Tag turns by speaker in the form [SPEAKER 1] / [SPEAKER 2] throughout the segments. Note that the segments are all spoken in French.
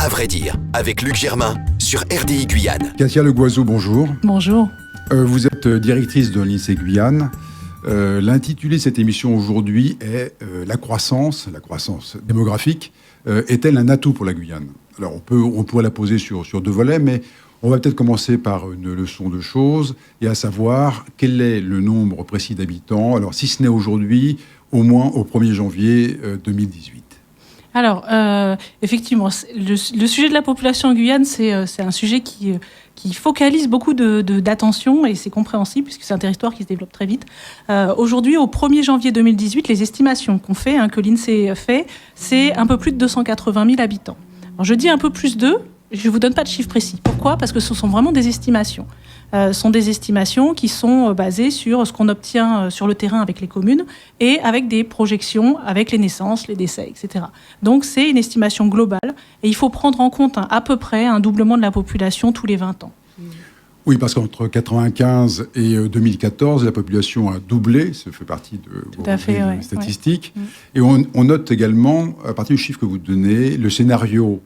[SPEAKER 1] À vrai dire, avec Luc Germain sur RDI Guyane.
[SPEAKER 2] Katia Le Goiseau, bonjour.
[SPEAKER 3] Bonjour.
[SPEAKER 2] Vous êtes directrice de l'INSEE Guyane. L'intitulé de cette émission aujourd'hui est la croissance démographique est-elle un atout pour la Guyane? Alors on pourrait la poser sur deux volets, mais on va peut-être commencer par une leçon de choses, et à savoir quel est le nombre précis d'habitants, alors si ce n'est aujourd'hui, au moins au 1er janvier 2018.
[SPEAKER 3] Alors, effectivement, le sujet de la population en Guyane, c'est un sujet qui focalise beaucoup d'attention, et c'est compréhensible puisque c'est un territoire qui se développe très vite. Aujourd'hui, au 1er janvier 2018, les estimations qu'on fait, que l'INSEE fait, c'est un peu plus de 280 000 habitants. Alors, je dis un peu plus d'eux, je ne vous donne pas de chiffres précis. Pourquoi ? Parce que ce sont vraiment des estimations. Ce sont des estimations qui sont basées sur ce qu'on obtient sur le terrain avec les communes et avec des projections avec les naissances, les décès, etc. Donc c'est une estimation globale et il faut prendre en compte à peu près un doublement de la population tous les 20 ans.
[SPEAKER 2] Oui, parce qu'entre 1995 et 2014, la population a doublé, ça fait partie de vos statistiques. Ouais. Et on note également, à partir du chiffre que vous donnez, les scénarios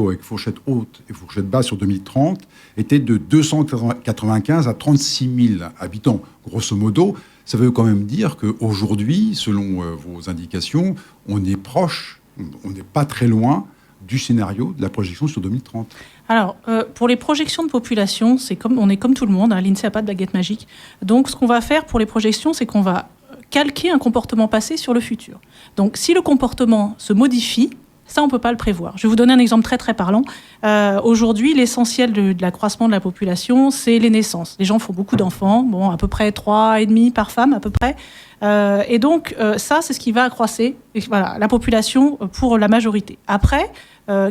[SPEAKER 2] avec fourchette haute et fourchette basse sur 2030 étaient de 295 à 36 000 habitants. Grosso modo, ça veut quand même dire qu'aujourd'hui, selon vos indications, on est proche, on n'est pas très loin du scénario de la projection sur 2030.
[SPEAKER 3] Alors, pour les projections de population, on est comme tout le monde, l'INSEE n'a pas de baguette magique. Donc, ce qu'on va faire pour les projections, c'est qu'on va calquer un comportement passé sur le futur. Donc, si le comportement se modifie, ça, on ne peut pas le prévoir. Je vais vous donner un exemple très, très parlant. Aujourd'hui, l'essentiel de l'accroissement de la population, c'est les naissances. Les gens font beaucoup d'enfants, à peu près 3,5 par femme, à peu près. Et donc, ça, c'est ce qui va accroître la population pour la majorité. Après,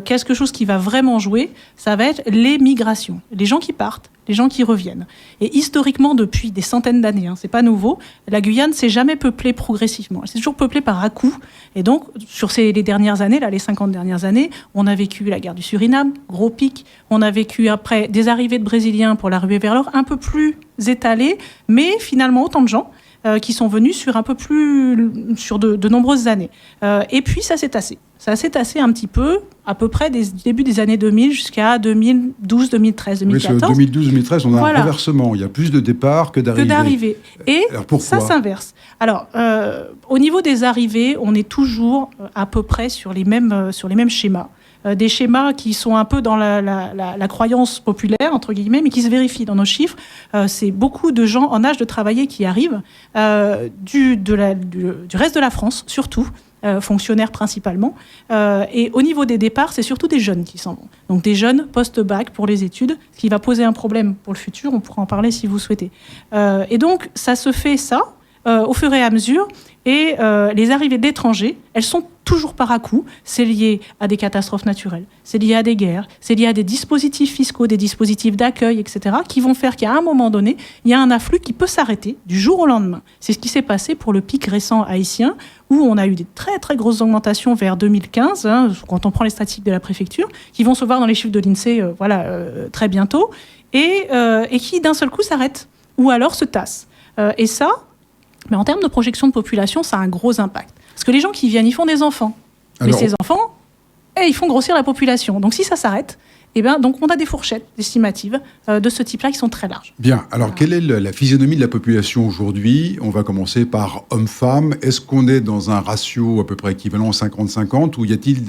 [SPEAKER 3] quelque chose qui va vraiment jouer, ça va être les migrations. Les gens qui partent, les gens qui reviennent. Et historiquement, depuis des centaines d'années, c'est pas nouveau, la Guyane s'est jamais peuplée progressivement. Elle s'est toujours peuplée par à-coups. Et donc, sur les dernières années, les 50 dernières années, on a vécu la guerre du Suriname, gros pic. On a vécu après des arrivées de Brésiliens pour la ruée vers l'or, un peu plus étalées, mais finalement autant de gens qui sont venus sur de nombreuses années. Et puis, ça s'est tassé. Ça s'est tassé un petit peu, à peu près du début des années 2000 jusqu'à 2012, 2013, 2014.
[SPEAKER 2] Oui, 2012-2013, on a un renversement. Il y a plus de départs que d'arrivées.
[SPEAKER 3] Et ça s'inverse. Alors, au niveau des arrivées, on est toujours à peu près sur les mêmes schémas. Des schémas qui sont un peu dans la croyance populaire, entre guillemets, mais qui se vérifient dans nos chiffres. C'est beaucoup de gens en âge de travailler qui arrivent du reste de la France, surtout. Fonctionnaires principalement. Et au niveau des départs, c'est surtout des jeunes qui s'en vont. Donc des jeunes post-bac pour les études, ce qui va poser un problème pour le futur. On pourra en parler si vous souhaitez. Et donc, ça se fait au fur et à mesure. Et les arrivées d'étrangers, elles sont toujours par à-coups. C'est lié à des catastrophes naturelles, c'est lié à des guerres, c'est lié à des dispositifs fiscaux, des dispositifs d'accueil, etc., qui vont faire qu'à un moment donné, il y a un afflux qui peut s'arrêter du jour au lendemain. C'est ce qui s'est passé pour le pic récent haïtien, où on a eu des très très grosses augmentations vers 2015, quand on prend les statistiques de la préfecture, qui vont se voir dans les chiffres de l'INSEE très bientôt, et qui d'un seul coup s'arrêtent, ou alors se tassent. Et ça, mais en termes de projection de population, ça a un gros impact. Parce que les gens qui viennent, ils font des enfants. Mais ces enfants, ils font grossir la population. Donc si ça s'arrête, donc on a des fourchettes estimatives de ce type-là qui sont très larges.
[SPEAKER 2] Bien. Alors, quelle est la physionomie de la population aujourd'hui ? On va commencer par hommes-femmes. Est-ce qu'on est dans un ratio à peu près équivalent 50-50 ou y a-t-il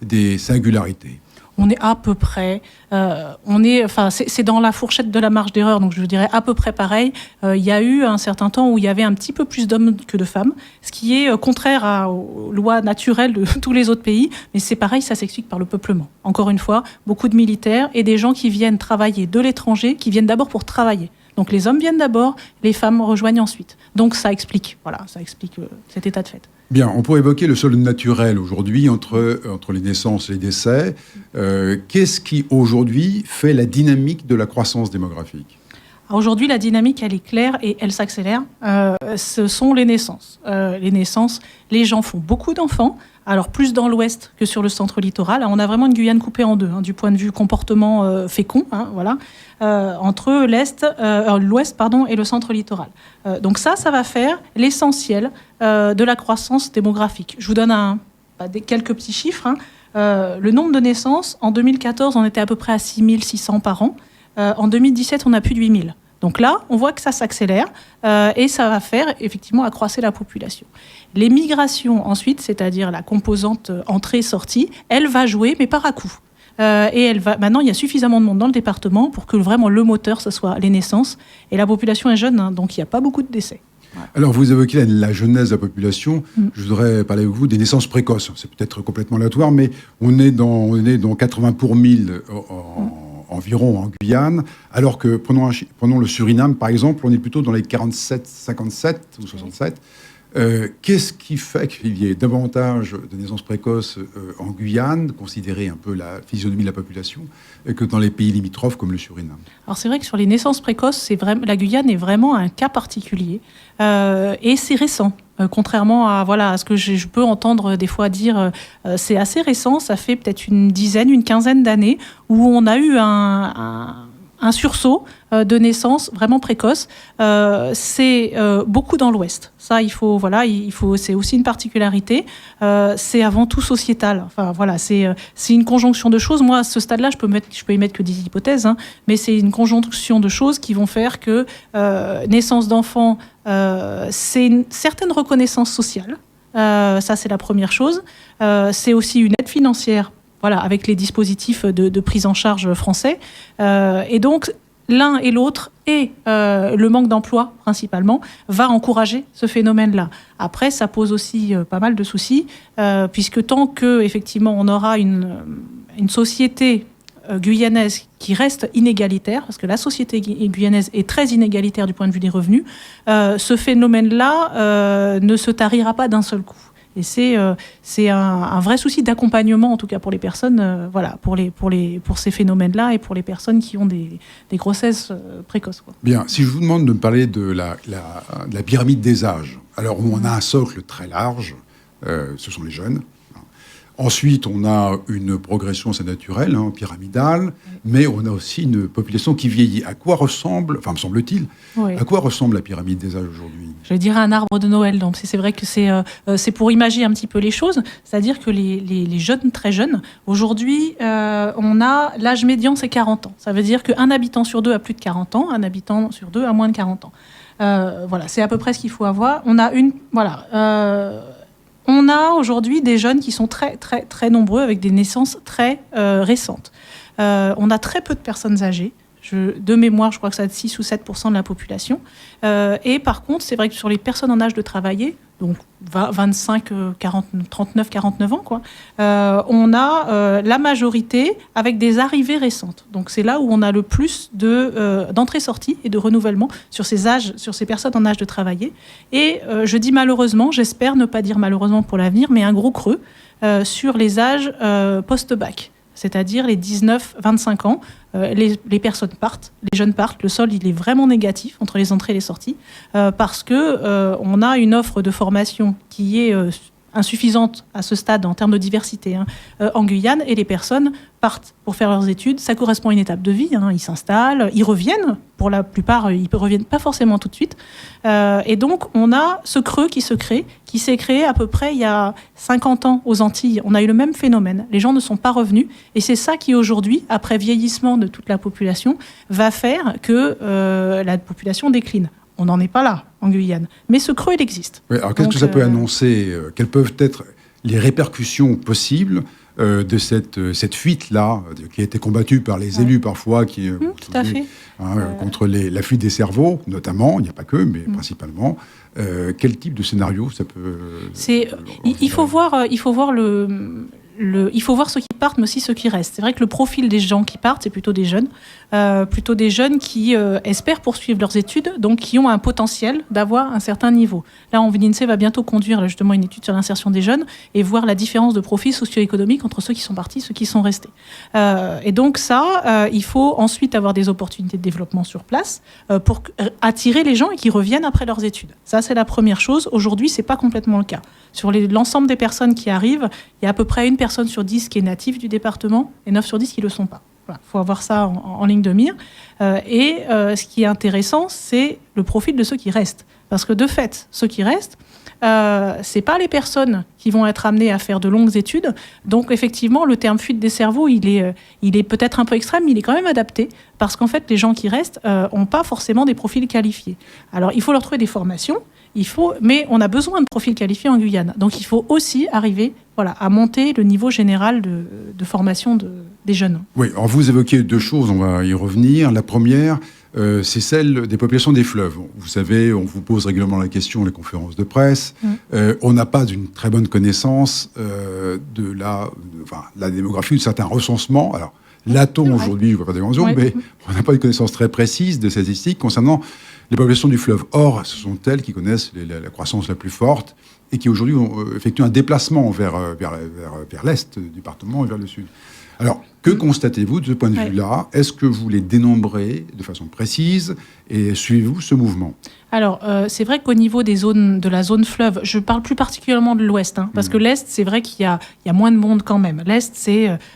[SPEAKER 2] des singularités ?
[SPEAKER 3] On est à peu près, c'est dans la fourchette de la marge d'erreur, donc je dirais à peu près pareil. Il y a eu un certain temps où il y avait un petit peu plus d'hommes que de femmes, ce qui est contraire aux lois naturelles de tous les autres pays, mais c'est pareil, ça s'explique par le peuplement. Encore une fois, beaucoup de militaires et des gens qui viennent travailler de l'étranger, qui viennent d'abord pour travailler. Donc les hommes viennent d'abord, les femmes rejoignent ensuite. Donc ça explique cet état de fait.
[SPEAKER 2] Bien, on pourrait évoquer le solde naturel aujourd'hui entre les naissances et les décès. Qu'est-ce qui aujourd'hui fait la dynamique de la croissance démographique ?
[SPEAKER 3] Aujourd'hui, la dynamique, elle est claire et elle s'accélère. Ce sont les naissances. Les gens font beaucoup d'enfants. Alors plus dans l'ouest que sur le centre littoral. On a vraiment une Guyane coupée en deux, du point de vue comportement fécond, entre l'ouest et le centre littoral. Donc ça va faire l'essentiel de la croissance démographique. Je vous donne quelques petits chiffres. Le nombre de naissances, en 2014, on était à peu près à 6600 par an. En 2017, on a plus de 8000. Donc là, on voit que ça s'accélère et ça va faire effectivement accroître la population. Les migrations ensuite, c'est-à-dire la composante entrée-sortie, elle va jouer, mais par à-coup. Et maintenant, il y a suffisamment de monde dans le département pour que vraiment le moteur, ce soit les naissances. Et la population est jeune, donc il n'y a pas beaucoup de décès.
[SPEAKER 2] Alors, vous évoquez la jeunesse de la population. Je voudrais parler avec vous des naissances précoces. C'est peut-être complètement aléatoire, mais on est dans 80 pour 1000 environ en Guyane, alors que, prenons le Suriname, par exemple, on est plutôt dans les 47, 57 ou 67. Qu'est-ce qui fait qu'il y ait davantage de naissances précoces en Guyane, considérée un peu la physionomie de la population, que dans les pays limitrophes comme le Suriname?
[SPEAKER 3] Alors c'est vrai que sur les naissances précoces, la Guyane est vraiment un cas particulier et c'est récent. Contrairement à ce que je peux entendre des fois dire, c'est assez récent, ça fait peut-être une quinzaine d'années où on a eu un sursaut de naissance vraiment précoce. C'est beaucoup dans l'Ouest. Ça, c'est aussi une particularité. C'est avant tout sociétal. Enfin, voilà, c'est une conjonction de choses. Moi, à ce stade-là, je peux y mettre que des hypothèses, mais c'est une conjonction de choses qui vont faire que naissance d'enfants, c'est une certaine reconnaissance sociale. Ça, c'est la première chose. C'est aussi une aide financière, avec les dispositifs de prise en charge français. Et donc, l'un et l'autre, et le manque d'emploi, principalement, va encourager ce phénomène-là. Après, ça pose aussi pas mal de soucis, puisque tant qu'effectivement, on aura une société guyanaise qui reste inégalitaire, parce que la société guyanaise est très inégalitaire du point de vue des revenus, ce phénomène-là ne se tarira pas d'un seul coup. Et c'est un vrai souci d'accompagnement, en tout cas pour les personnes, pour ces phénomènes-là et pour les personnes qui ont des grossesses précoces. Quoi.
[SPEAKER 2] Bien, si je vous demande de me parler de la pyramide des âges, alors on a un socle très large, ce sont les jeunes. Ensuite, on a une progression, c'est naturel, pyramidale, mais on a aussi une population qui vieillit. À quoi ressemble, me semble-t-il, à quoi ressemble la pyramide des âges aujourd'hui?
[SPEAKER 3] Je dirais un arbre de Noël. Donc c'est vrai que c'est pour imaginer un petit peu les choses. C'est-à-dire que les jeunes, très jeunes, aujourd'hui, on a l'âge médian, c'est 40 ans. Ça veut dire qu'un habitant sur deux a plus de 40 ans, un habitant sur deux a moins de 40 ans. C'est à peu près ce qu'il faut avoir. On a aujourd'hui des jeunes qui sont très, très, très nombreux avec des naissances très récentes. On a très peu de personnes âgées. De mémoire, je crois que ça va être 6 ou 7% de la population. Et par contre, c'est vrai que sur les personnes en âge de travailler, donc 25, 39, 49 ans, on a la majorité avec des arrivées récentes. Donc c'est là où on a le plus d'entrées-sorties et de renouvellement sur ces personnes en âge de travailler. Et je dis malheureusement, j'espère ne pas dire malheureusement pour l'avenir, mais un gros creux sur les âges post-bac. C'est-à-dire les 19-25 ans, les personnes partent, les jeunes partent, le solde il est vraiment négatif entre les entrées et les sorties, parce que on a une offre de formation qui est insuffisante à ce stade en termes de diversité en Guyane, et les personnes partent pour faire leurs études. Ça correspond à une étape de vie, ils s'installent, ils reviennent, pour la plupart ils ne reviennent pas forcément tout de suite, et donc on a ce creux qui s'est créé à peu près il y a 50 ans aux Antilles. On a eu le même phénomène, les gens ne sont pas revenus, et c'est ça qui aujourd'hui, après vieillissement de toute la population, va faire que la population décline. On n'en est pas là en Guyane, mais ce creux il existe.
[SPEAKER 2] Oui, alors qu'est-ce que ça peut annoncer, quelles peuvent être les répercussions possibles de cette fuite-là, qui a été combattue par les élus parfois,
[SPEAKER 3] tout à fait.
[SPEAKER 2] Contre la fuite des cerveaux, notamment, il n'y a pas que, mais principalement. Quel type de scénario ça peut...
[SPEAKER 3] Il faut voir ceux qui partent, mais aussi ceux qui restent. C'est vrai que le profil des gens qui partent, c'est plutôt des jeunes qui espèrent poursuivre leurs études, donc qui ont un potentiel d'avoir un certain niveau. Là, l'INSEE va bientôt conduire justement une étude sur l'insertion des jeunes et voir la différence de profil socio-économique entre ceux qui sont partis et ceux qui sont restés. Et donc ça, il faut ensuite avoir des opportunités de développement sur place pour attirer les gens et qui reviennent après leurs études. Ça, c'est la première chose. Aujourd'hui, c'est pas complètement le cas. Sur l'ensemble des personnes qui arrivent, il y a à peu près 1 personne sur 10 qui est native du département et 9 sur 10 qui ne le sont pas. Voilà, faut avoir ça en ligne de mire. Ce qui est intéressant, c'est le profil de ceux qui restent. Parce que de fait, ceux qui restent, c'est pas les personnes qui vont être amenées à faire de longues études. Donc effectivement, le terme fuite des cerveaux, il est peut-être un peu extrême, mais il est quand même adapté, parce qu'en fait, les gens qui restent n'ont pas forcément des profils qualifiés. Alors, il faut leur trouver des formations, mais on a besoin de profils qualifiés en Guyane. Donc, il faut aussi arriver à monter le niveau général de formation des jeunes.
[SPEAKER 2] Oui, alors vous évoquez 2 choses, on va y revenir. La première, c'est celle des populations des fleuves. Vous savez, on vous pose régulièrement la question, les conférences de presse. On n'a pas une très bonne connaissance de la démographie, de certains recensements. Alors, l'a-t-on aujourd'hui, je ne vois pas des grands ongles, mais on n'a pas une connaissance très précise de statistiques concernant les populations du fleuve. Or, ce sont elles qui connaissent la croissance la plus forte et qui aujourd'hui effectuent un déplacement vers l'est du département et vers le sud. Alors, que constatez-vous de ce point de vue-là ? Est-ce que vous les dénombrez de façon précise et suivez-vous ce mouvement ?
[SPEAKER 3] Alors, c'est vrai qu'au niveau de la zone fleuve, je parle plus particulièrement de l'Ouest, parce que l'Est, c'est vrai qu'il y a moins de monde quand même. L'Est,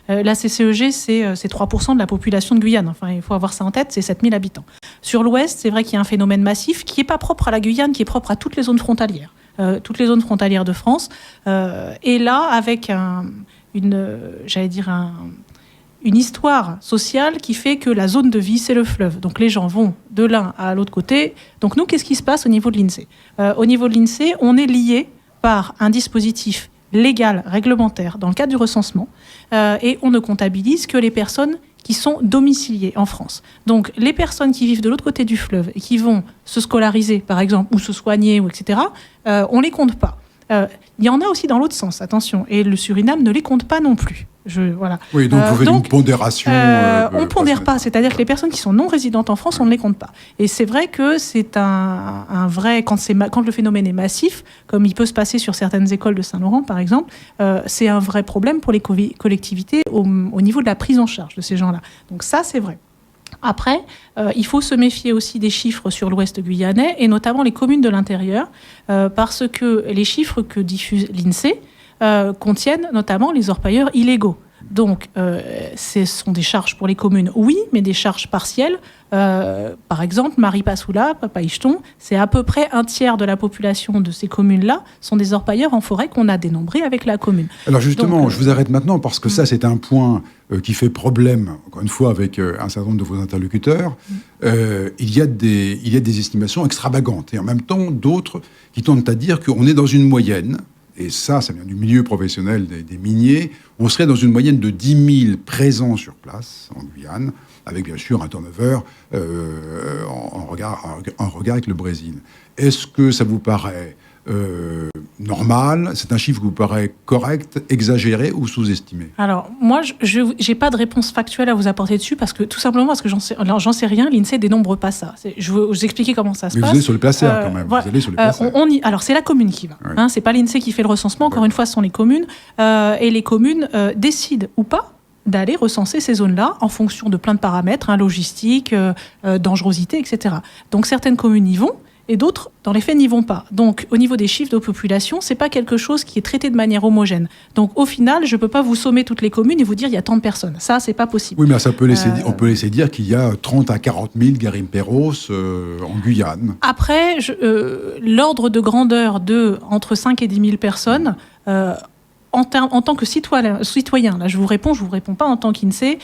[SPEAKER 3] la CCEG, c'est 3% de la population de Guyane. Enfin, il faut avoir ça en tête, c'est 7000 habitants. Sur l'Ouest, c'est vrai qu'il y a un phénomène massif qui n'est pas propre à la Guyane, qui est propre à toutes les zones frontalières. Toutes les zones frontalières de France. Et là, avec une histoire sociale qui fait que la zone de vie, c'est le fleuve. Donc les gens vont de l'un à l'autre côté. Donc nous, qu'est-ce qui se passe au niveau de l'INSEE ? Au niveau de l'INSEE, on est lié par un dispositif légal, réglementaire, dans le cadre du recensement, et on ne comptabilise que les personnes qui sont domiciliées en France. Donc les personnes qui vivent de l'autre côté du fleuve et qui vont se scolariser, par exemple, ou se soigner, etc., on ne les compte pas. Il y en a aussi dans l'autre sens, attention, et le Suriname ne les compte pas non plus. Voilà.
[SPEAKER 2] Oui, donc vous faites une pondération.
[SPEAKER 3] On ne pondère pas, c'est-à-dire que les personnes qui sont non résidentes en France, on ne les compte pas. Et c'est vrai que c'est un vrai, quand le phénomène est massif, comme il peut se passer sur certaines écoles de Saint-Laurent, par exemple, c'est un vrai problème pour les collectivités au niveau de la prise en charge de ces gens-là. Donc ça, c'est vrai. Après, il faut se méfier aussi des chiffres sur l'ouest guyanais, et notamment les communes de l'intérieur, parce que les chiffres que diffuse l'INSEE contiennent notamment les orpailleurs illégaux. Donc, ce sont des charges pour les communes, oui, mais des charges partielles. Par exemple, Maripasoula, Papaïcheton, c'est à peu près un tiers de la population de ces communes-là sont des orpailleurs en forêt qu'on a dénombrés avec la commune. Alors
[SPEAKER 2] justement, donc, je vous arrête maintenant parce que ça, c'est un point qui fait problème, encore une fois, avec un certain nombre de vos interlocuteurs. Il y a des estimations extravagantes et en même temps d'autres qui tendent à dire qu'on est dans une moyenne. Et ça vient du milieu professionnel des miniers, on serait dans une moyenne de 10 000 présents sur place en Guyane, avec bien sûr un turnover en regard avec le Brésil. Est-ce que ça vous paraît normal ? C'est un chiffre qui vous paraît correct, exagéré ou sous-estimé ?
[SPEAKER 3] Alors, moi, je n'ai pas de réponse factuelle à vous apporter dessus, parce que tout simplement, parce que j'en sais rien, l'INSEE dénombre pas ça. Je vais vous expliquer comment ça se passe.
[SPEAKER 2] Mais vous allez sur le placeur quand même. Vous allez sur le placeur.
[SPEAKER 3] Alors, c'est la commune qui va. Oui. C'est pas l'INSEE qui fait le recensement. Encore une fois, ce sont les communes. Et les communes décident ou pas d'aller recenser ces zones-là en fonction de plein de paramètres, logistique, dangerosité, etc. Donc, certaines communes y vont, et d'autres, dans les faits, n'y vont pas. Donc, au niveau des chiffres de population, c'est pas quelque chose qui est traité de manière homogène. Donc, au final, je peux pas vous sommer toutes les communes et vous dire il y a tant de personnes. Ça, c'est pas possible.
[SPEAKER 2] Oui, mais ça peut on peut laisser dire qu'il y a 30 à 40 000 garimperos en Guyane.
[SPEAKER 3] Après, l'ordre de grandeur de entre 5 et 10 000 personnes, en tant que citoyen, là je vous réponds pas en tant qu'INSEE,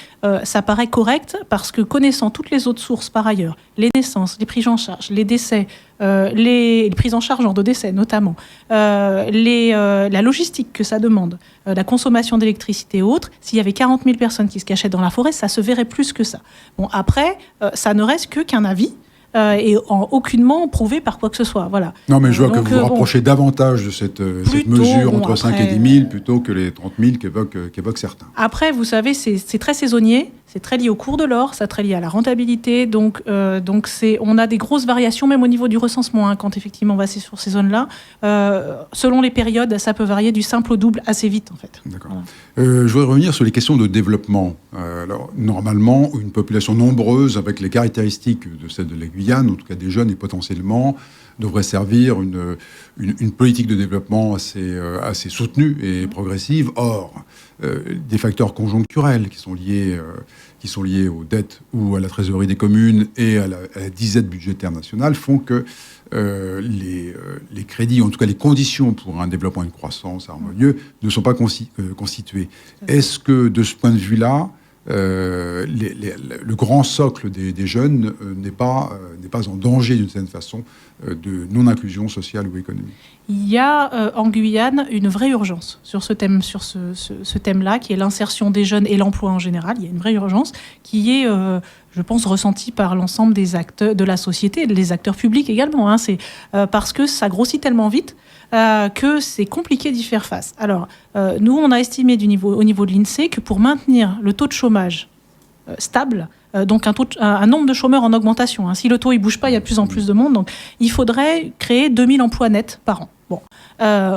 [SPEAKER 3] ça paraît correct, parce que connaissant toutes les autres sources par ailleurs, les naissances, les prises en charge, les décès, les prises en charge hors de décès notamment, la logistique que ça demande, la consommation d'électricité et autres, s'il y avait 40 000 personnes qui se cachaient dans la forêt, ça se verrait plus que ça. Bon, après, ça ne reste qu'un avis. Et aucunement prouvé par quoi que ce soit. Voilà.
[SPEAKER 2] Non, mais je vois que vous vous rapprochez davantage de cette mesure entre 5 et 10 000 plutôt que les 30 000 qu'évoquent certains.
[SPEAKER 3] Après, vous savez, c'est très saisonnier, c'est très lié au cours de l'or, c'est très lié à la rentabilité. Donc on a des grosses variations, même au niveau du recensement, quand effectivement on va sur ces zones-là. Selon les périodes, ça peut varier du simple au double assez vite, en fait.
[SPEAKER 2] D'accord. Voilà. Je voudrais revenir sur les questions de développement. Alors, normalement, une population nombreuse avec les caractéristiques de celle de la Guyane, en tout cas des jeunes et potentiellement, devrait servir une politique de développement assez soutenue et progressive. Or, des facteurs conjoncturels qui sont liés aux dettes ou à la trésorerie des communes et à la disette budgétaire nationale font que les crédits, en tout cas les conditions pour un développement et une croissance harmonieux, ne sont pas constituées. Est-ce que, de ce point de vue-là, le grand socle des jeunes n'est pas en danger, d'une certaine façon, de non-inclusion sociale ou économique?
[SPEAKER 3] Il y a en Guyane une vraie urgence sur ce thème-là, qui est l'insertion des jeunes et l'emploi en général. Il y a une vraie urgence qui est, je pense, ressentie par l'ensemble des acteurs de la société, les acteurs publics également. C'est parce que ça grossit tellement vite que c'est compliqué d'y faire face. Alors, nous, on a estimé au niveau de l'INSEE que pour maintenir le taux de chômage stable, donc un nombre de chômeurs en augmentation. Si le taux ne bouge pas, il y a de plus en plus de monde. Donc, il faudrait créer 2000 emplois nets par an. Bon.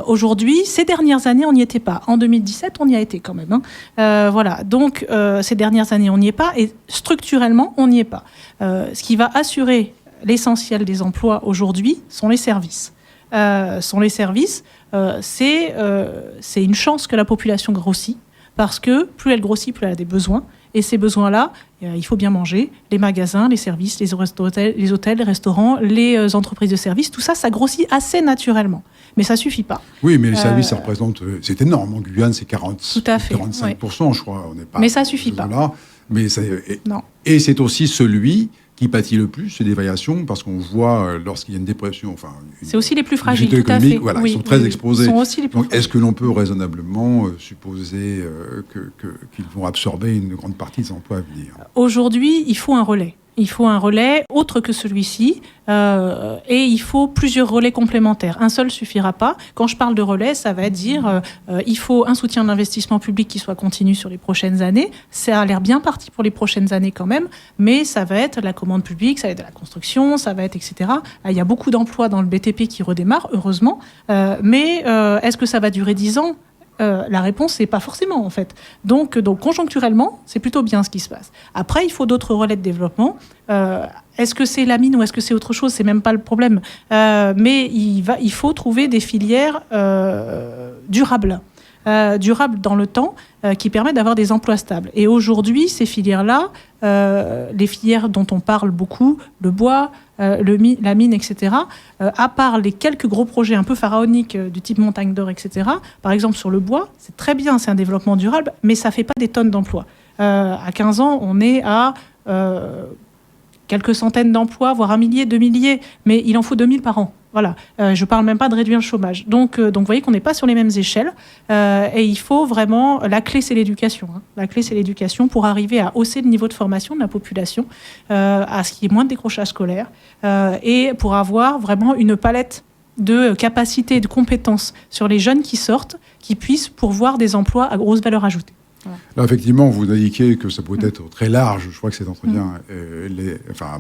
[SPEAKER 3] Aujourd'hui, ces dernières années, on n'y était pas. En 2017, on y a été quand même. Voilà. Donc, ces dernières années, on n'y est pas. Et structurellement, on n'y est pas. Ce qui va assurer l'essentiel des emplois aujourd'hui sont les services. C'est une chance que la population grossit, parce que plus elle grossit, plus elle a des besoins. Et ces besoins-là, il faut bien manger. Les magasins, les services, les hôtels, les restaurants, les entreprises de services, tout ça, ça grossit assez naturellement. Mais ça ne suffit pas.
[SPEAKER 2] Oui, mais les services, ça représente... C'est énorme. En Guyane, c'est 45%, je crois.
[SPEAKER 3] Mais ça ne suffit pas.
[SPEAKER 2] Non. Et c'est aussi celui qui pâtit le plus, c'est des variations, parce qu'on voit lorsqu'il y a une dépression,
[SPEAKER 3] c'est aussi les plus fragiles, tout à fait.
[SPEAKER 2] Voilà, ils sont très exposés.
[SPEAKER 3] Sont aussi les plus
[SPEAKER 2] Donc, est-ce que l'on peut raisonnablement supposer qu'ils vont absorber une grande partie des emplois à venir?
[SPEAKER 3] Aujourd'hui, il faut un relais. Il faut un relais autre que celui-ci et il faut plusieurs relais complémentaires. Un seul suffira pas. Quand je parle de relais, ça va dire il faut un soutien de l'investissement public qui soit continu sur les prochaines années. Ça a l'air bien parti pour les prochaines années quand même, mais ça va être la commande publique, ça va être de la construction, ça va être etc. Il y a beaucoup d'emplois dans le BTP qui redémarrent, heureusement. Mais est-ce que ça va durer 10 ans ? La réponse, c'est pas forcément, en fait. Donc, conjoncturellement, c'est plutôt bien ce qui se passe. Après, il faut d'autres relais de développement. Est-ce que c'est la mine ou est-ce que c'est autre chose ? C'est même pas le problème. Mais il faut trouver des filières durables dans le temps, qui permettent d'avoir des emplois stables. Et aujourd'hui, ces filières-là, les filières dont on parle beaucoup, le bois, la mine, etc., à part les quelques gros projets un peu pharaoniques du type Montagne d'Or, etc., par exemple sur le bois, c'est très bien, c'est un développement durable, mais ça ne fait pas des tonnes d'emplois. À 15 ans, on est à quelques centaines d'emplois, voire 1 millier, 2 milliers, mais il en faut 2000 par an. Voilà. Je ne parle même pas de réduire le chômage. Donc vous voyez qu'on n'est pas sur les mêmes échelles. Et il faut vraiment... La clé, c'est l'éducation. La clé, c'est l'éducation pour arriver à hausser le niveau de formation de la population, à ce qu'il y ait moins de décrochage scolaire, et pour avoir vraiment une palette de capacités et de compétences sur les jeunes qui sortent, qui puissent pourvoir des emplois à grosse valeur ajoutée. Voilà.
[SPEAKER 2] Là, effectivement, vous indiquez que ça peut être très large. Je crois que cet entretien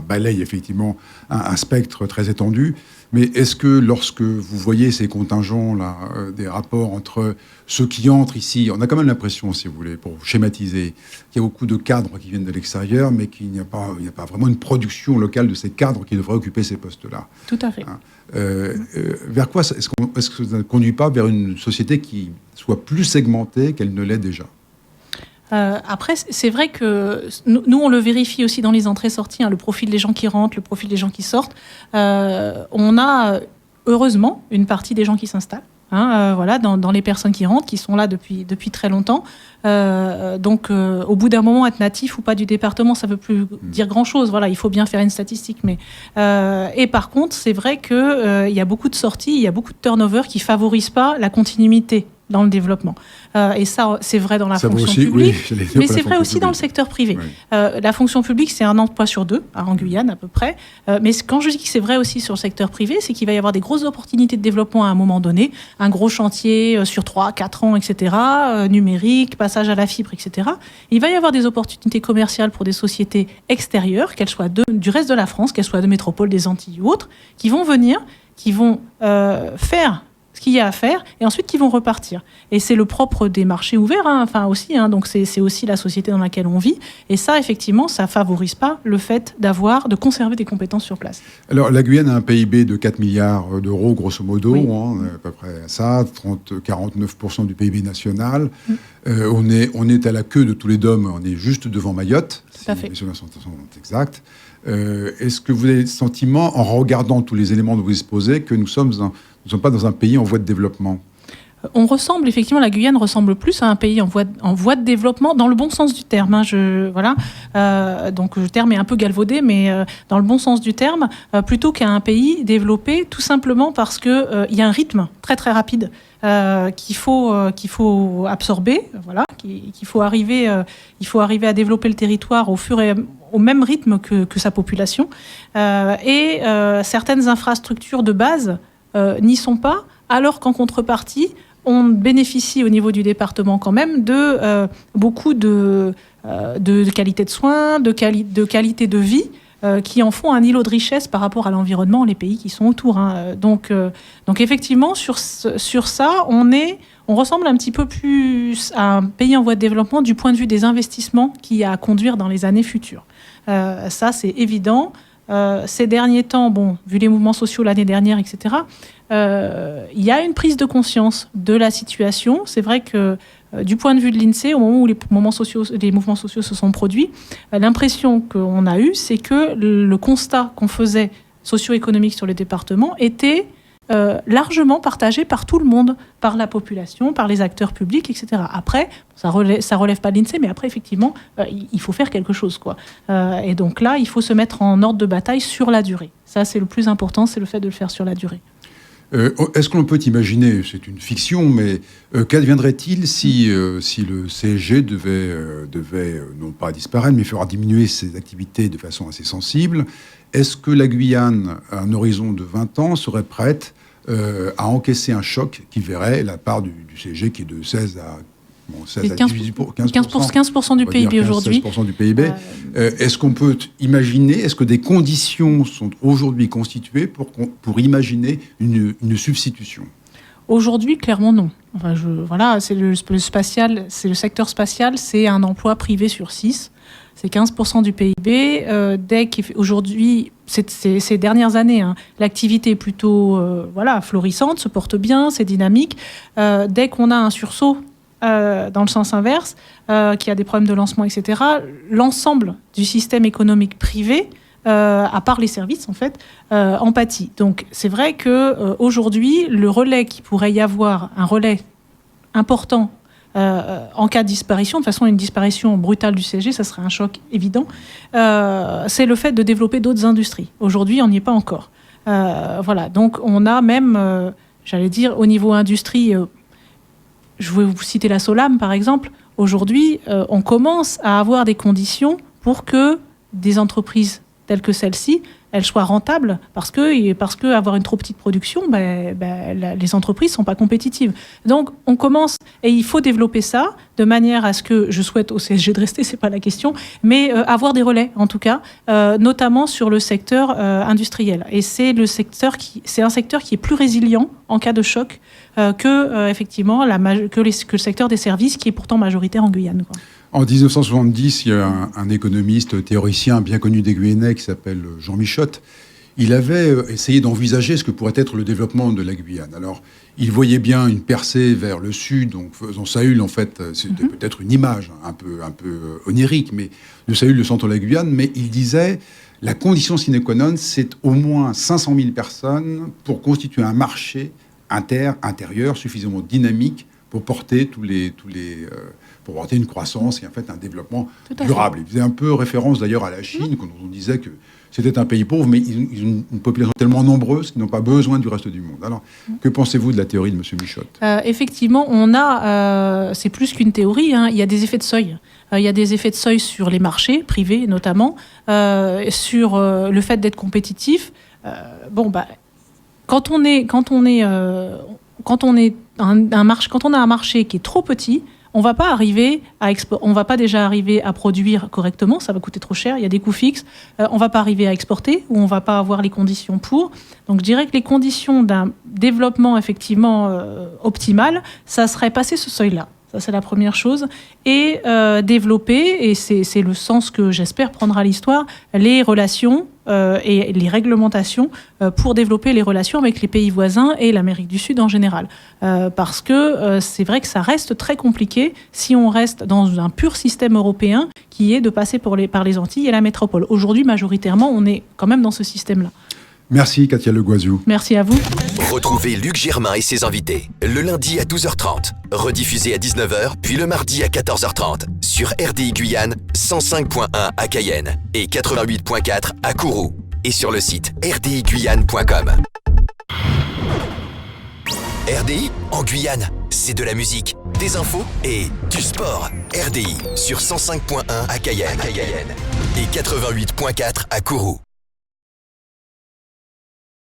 [SPEAKER 2] balaye effectivement un spectre très étendu. Mais est-ce que lorsque vous voyez ces contingents-là, des rapports entre ceux qui entrent ici, on a quand même l'impression, si vous voulez, pour schématiser, qu'il y a beaucoup de cadres qui viennent de l'extérieur, mais qu'il n'y a pas vraiment une production locale de ces cadres qui devraient occuper ces postes-là.
[SPEAKER 3] Tout à fait.
[SPEAKER 2] Vers quoi est-ce que ça ne conduit pas vers une société qui soit plus segmentée qu'elle ne l'est déjà ?
[SPEAKER 3] Après, c'est vrai que nous, on le vérifie aussi dans les entrées-sorties, le profil des gens qui rentrent, le profil des gens qui sortent. On a, heureusement, une partie des gens qui s'installent. Dans les personnes qui rentrent, qui sont là depuis très longtemps. Donc, au bout d'un moment, être natif ou pas du département, ça ne veut plus dire grand-chose. Voilà, il faut bien faire une statistique. Et par contre, c'est vrai qu'il y a beaucoup de sorties, il y a beaucoup de turnover qui ne favorisent pas la continuité dans le développement. Et ça, c'est vrai dans la fonction publique, mais c'est vrai aussi dans le secteur privé. Oui. La fonction publique, c'est 1 emploi sur 2, en Guyane à peu près. Mais quand je dis que c'est vrai aussi sur le secteur privé, c'est qu'il va y avoir des grosses opportunités de développement à un moment donné, un gros chantier sur 3-4 ans, etc., numérique, passage à la fibre, etc. Il va y avoir des opportunités commerciales pour des sociétés extérieures, qu'elles soient du reste de la France, qu'elles soient de métropole, des Antilles ou autres, qui vont venir, qui vont faire ce qu'il y a à faire, et ensuite qui vont repartir. Et c'est le propre des marchés ouverts, aussi, donc c'est aussi la société dans laquelle on vit. Et ça, effectivement, ça favorise pas le fait de conserver des compétences sur place.
[SPEAKER 2] Alors, la Guyane a un PIB de 4 milliards d'euros, grosso modo, oui. À peu près ça, 49% du PIB national. On est à la queue de tous les DOM, on est juste devant Mayotte, si les messieurs sont exacts. Est-ce que vous avez le sentiment, en regardant tous les éléments dont vous disposez, que nous ne sommes pas dans un pays en voie de développement ?
[SPEAKER 3] On ressemble, effectivement, la Guyane ressemble plus à un pays en voie de développement, dans le bon sens du terme. Donc le terme est un peu galvaudé, mais dans le bon sens du terme, plutôt qu'à un pays développé, tout simplement parce qu'il y a un rythme très très rapide qu'il faut absorber, qu'il faut arriver à développer le territoire au même rythme que sa population. Et certaines infrastructures de base n'y sont pas, alors qu'en contrepartie, on bénéficie au niveau du département quand même de beaucoup de qualité de soins, de qualité de vie, qui en font un îlot de richesse par rapport à l'environnement, les pays qui sont autour. Donc effectivement, sur ça, on ressemble un petit peu plus à un pays en voie de développement du point de vue des investissements qu'il y a à conduire dans les années futures. Ça, c'est évident. Ces derniers temps, vu les mouvements sociaux l'année dernière, etc., il y a une prise de conscience de la situation. C'est vrai que du point de vue de l'INSEE, au moment où les mouvements sociaux se sont produits, l'impression qu'on a eue, c'est que le constat qu'on faisait socio-économique sur le département était largement partagé par tout le monde, par la population, par les acteurs publics, etc. Après, ça relève pas de l'INSEE, mais après, effectivement, il faut faire quelque chose, et donc là, il faut se mettre en ordre de bataille sur la durée. Ça, c'est le plus important, c'est le fait de le faire sur la durée.
[SPEAKER 2] Est-ce qu'on peut imaginer, c'est une fiction, mais qu'adviendrait-il si le CSG devait non pas disparaître, mais faire diminuer ses activités de façon assez sensible ? Est-ce que la Guyane, à un horizon de 20 ans, serait prête à encaisser un choc qui verrait la part du CSG qui est de 16 à
[SPEAKER 3] 15% du PIB aujourd'hui.
[SPEAKER 2] 16% du PIB. Est-ce qu'on peut imaginer, est-ce que des conditions sont aujourd'hui constituées pour imaginer une substitution ?
[SPEAKER 3] Aujourd'hui, clairement non. C'est le secteur spatial, c'est un emploi privé sur 6. C'est 15% du PIB. Aujourd'hui, ces dernières années, l'activité est plutôt florissante, se porte bien, c'est dynamique. Dès qu'on a un sursaut dans le sens inverse, qui a des problèmes de lancement, etc., l'ensemble du système économique privé, à part les services, en fait, en pâtit. Donc, c'est vrai qu'aujourd'hui, le relais qui pourrait y avoir, un relais important en cas de disparition, de toute façon, une disparition brutale du CSG, ça serait un choc évident, c'est le fait de développer d'autres industries. Aujourd'hui, on n'y est pas encore. Donc on a même, au niveau industrie, je vais vous citer la Solam, par exemple. Aujourd'hui, on commence à avoir des conditions pour que des entreprises telles que celle-ci, elles soient rentables, parce que avoir une trop petite production, les entreprises sont pas compétitives. Donc, on commence, et il faut développer ça de manière à ce que, je souhaite au CSG de rester, c'est pas la question, mais avoir des relais, en tout cas, notamment sur le secteur industriel. Et c'est un secteur qui est plus résilient en cas de choc que le secteur des services, qui est pourtant majoritaire en Guyane, quoi.
[SPEAKER 2] En 1970, il y a un économiste théoricien bien connu des Guyanais qui s'appelle Jean Michotte. Il avait essayé d'envisager ce que pourrait être le développement de la Guyane. Alors, il voyait bien une percée vers le sud, donc faisant Saül, en fait, c'était peut-être une image un peu onirique, mais de Saül, le centre de la Guyane, mais il disait la condition sine qua non, c'est au moins 500 000 personnes pour constituer un marché intérieur suffisamment dynamique pour porter pour porter une croissance et en fait un développement durable. Il faisait un peu référence d'ailleurs à la Chine, quand on disait que c'était un pays pauvre, mais ils ont une population tellement nombreuse qu'ils n'ont pas besoin du reste du monde. Alors, que pensez-vous de la théorie de M. Michotte ?
[SPEAKER 3] Effectivement, c'est plus qu'une théorie, il y a des effets de seuil. Il y a des effets de seuil sur les marchés privés notamment, sur le fait d'être compétitif. Quand on a un marché qui est trop petit, on va pas déjà arriver à produire correctement, ça va coûter trop cher, il y a des coûts fixes, on va pas arriver à exporter, ou on va pas avoir les conditions pour. Donc je dirais que les conditions d'un développement effectivement optimal, ça serait passer ce seuil-là. Ça, c'est la première chose. Et développer, et c'est le sens que j'espère prendra l'histoire, les relations et les réglementations pour développer les relations avec les pays voisins et l'Amérique du Sud en général. Parce que c'est vrai que ça reste très compliqué si on reste dans un pur système européen qui est de passer par les Antilles et la métropole. Aujourd'hui, majoritairement, on est quand même dans ce système-là.
[SPEAKER 2] Merci Katia Le Goiziou.
[SPEAKER 3] Merci à vous.
[SPEAKER 1] Retrouvez Luc Germain et ses invités le lundi à 12h30, rediffusé à 19h, puis le mardi à 14h30 sur RDI Guyane 105.1 à Cayenne et 88.4 à Kourou et sur le site rdiguyane.com. RDI en Guyane, c'est de la musique, des infos et du sport. RDI sur 105.1 à Cayenne et 88.4 à Kourou.